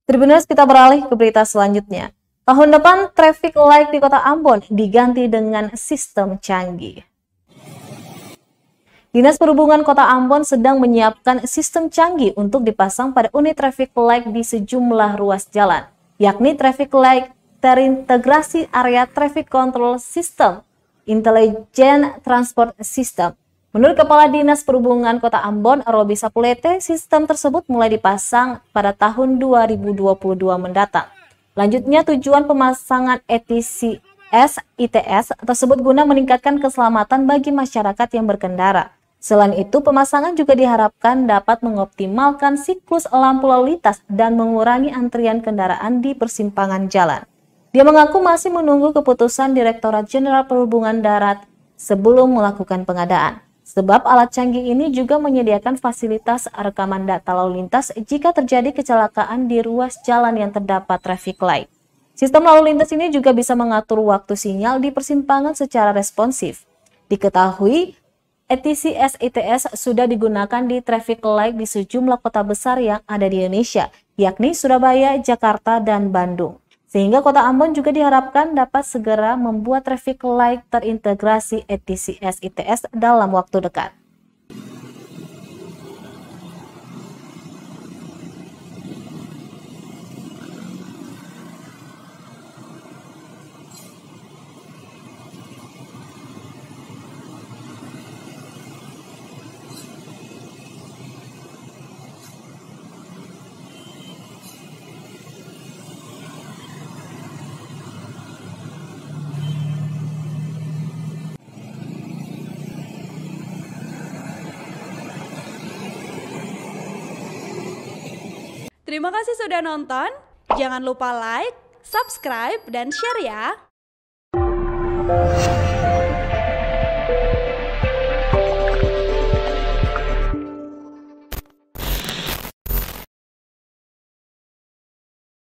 Tribuners, kita beralih ke berita selanjutnya. Tahun depan, traffic light di Kota Ambon diganti dengan sistem canggih. Dinas Perhubungan Kota Ambon sedang menyiapkan sistem canggih untuk dipasang pada unit traffic light di sejumlah ruas jalan, yakni traffic light terintegrasi area traffic control system, intelligent transport system. Menurut Kepala Dinas Perhubungan Kota Ambon, Robi Sapulete, sistem tersebut mulai dipasang pada tahun 2022 mendatang. Lanjutnya, tujuan pemasangan ETCS ITS tersebut guna meningkatkan keselamatan bagi masyarakat yang berkendara. Selain itu, pemasangan juga diharapkan dapat mengoptimalkan siklus lampu lalu lintas dan mengurangi antrian kendaraan di persimpangan jalan. Dia mengaku masih menunggu keputusan Direktorat Jenderal Perhubungan Darat sebelum melakukan pengadaan. Sebab alat canggih ini juga menyediakan fasilitas rekaman data lalu lintas jika terjadi kecelakaan di ruas jalan yang terdapat traffic light. Sistem lalu lintas ini juga bisa mengatur waktu sinyal di persimpangan secara responsif. Diketahui, ETCS ITS sudah digunakan di traffic light di sejumlah kota besar yang ada di Indonesia, yakni Surabaya, Jakarta, dan Bandung. Sehingga Kota Ambon juga diharapkan dapat segera membuat traffic light terintegrasi ETCS ITS dalam waktu dekat. Terima kasih sudah nonton. Jangan lupa like, subscribe, dan share ya.